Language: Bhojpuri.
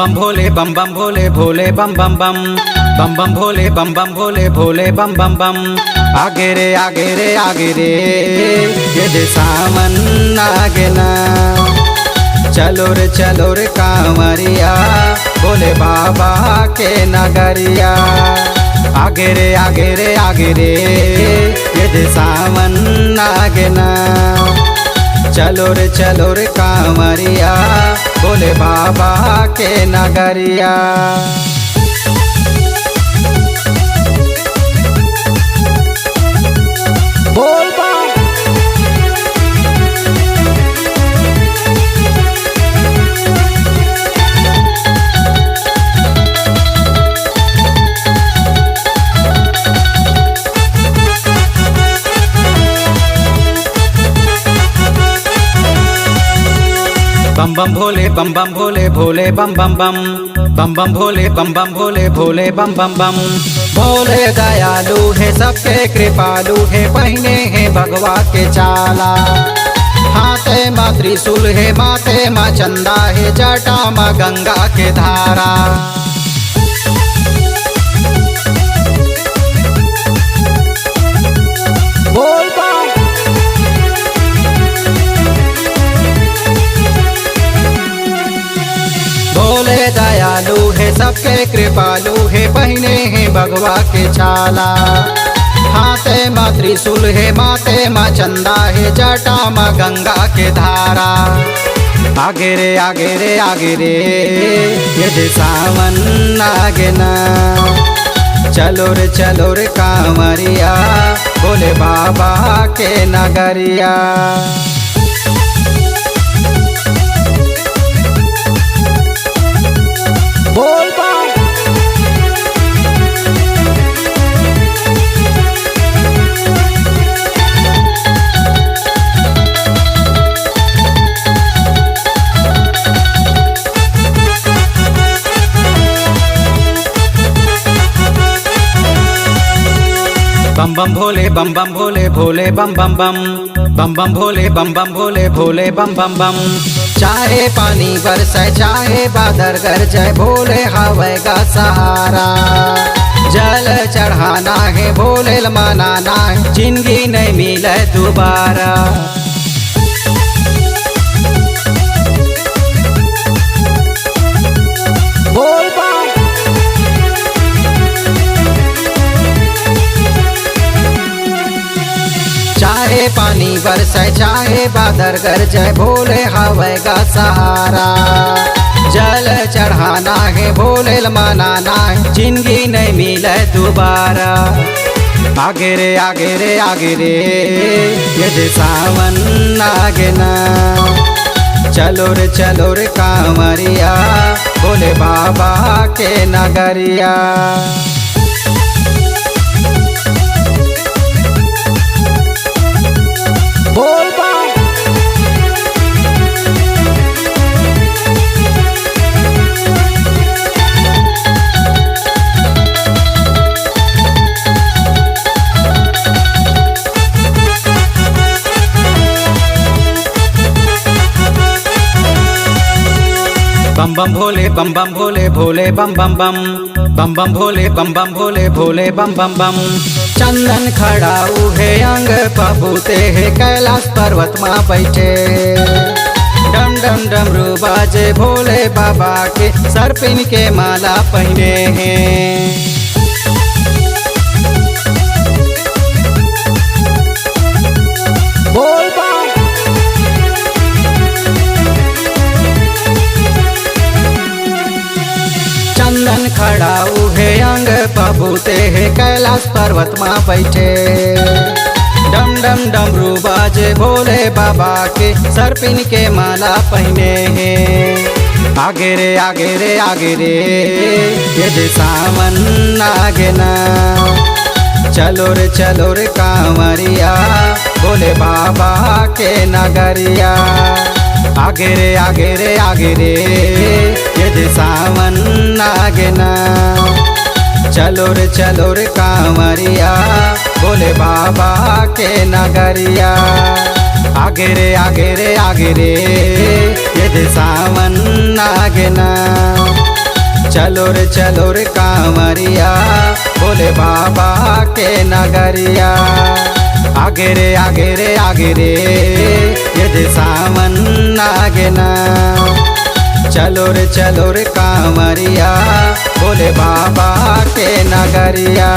बम भोले बम बम भोले भोले बम बम बम बम बम भोले बम बम भोले भोले बम बम बम। आगे रे आगे रे आगे रे ये दे सावन आगे ना। चलो रे कांवरिया भोले बाबा के नगरिया। आगे रे आगे रे आगे रे ये दे सावन आगे ना। चलो रे कांवरिया भोले बाबा के नगरिया। बोल बम बम भोले बम बम भोले भोले बम बम बम बम बम भोले बम बम भोले भोले बम बम बम। भोले दयालु है सबके कृपालु है पहने है भगवा के चाला। हाथे माँ त्रिशूल है माथे माँ चंदा है जटा माँ गंगा के धारा। बोल भोले दयालु है सबके कृपालु है पहने है भगवा के छाला। हाथे माँ त्रिशूल है माथे माँ चंदा है जटा माँ गंगा के धारा। आगे रे आगे रे आगे रे ये दे सावन आगे ना। चलो रे कांवरिया भोले बाबा के नगरिया। बोल बम बम भोले बम बम भोले भोले बम बम बम बम बम भोले बम बम भोले भोले बम बम बम। चाहे पानी बरसे चाहे बादल गरजे भोले हवेगा सहारा। जल चढ़ाना है भोले मनाना है जिंदगी नहीं मिले दोबारा। बोल चाहे पानी बरसे चाहे बादल गरजे भोले हवेगा सहारा। जल चढ़ाना है भोले मनाना है जिंदगी नहीं मिले दोबारा। आगे रे आगे रे आगे रे ये दे सावन आगे ना। चलो रे कांवरिया भोले बाबा के नगरिया। बोल बम बम भोले बम बम भोले भोले बम बम बम बम बम भोले बम बम भोले भोले बम बम बम। चंदन खड़ाऊ है अंग पबूते है कैलाश पर्वत माँ बैठे। डम डम डमरू बाजे भोले बाबा के सर पिन के माला पहने हैं। बोल चंदन खड़ाऊ है अंग पबूते है कैलाश पर्वत माँ बैठे। डम डम डमरू बाजे भोले बाबा के सर पिन के माला पहने हैं। आगे रे आगे रे आगे रे ये दे सावन आगे ना। चलो रे कांवरिया भोले बाबा के नगरिया। आगे रे आगे रे आगे रे ये दे सावन आगे ना। चलो रे कांवरिया भोले बाबा के नगरिया। आगे रे आगे रे आगे रे ये सावन आगे ना। चलो रे कांवरिया भोले बाबा के नगरिया। आगे रे आगे रे आगे रे ये सावन आगे ना। चलो रे कांवरिया भोले बाबा के नगरिया।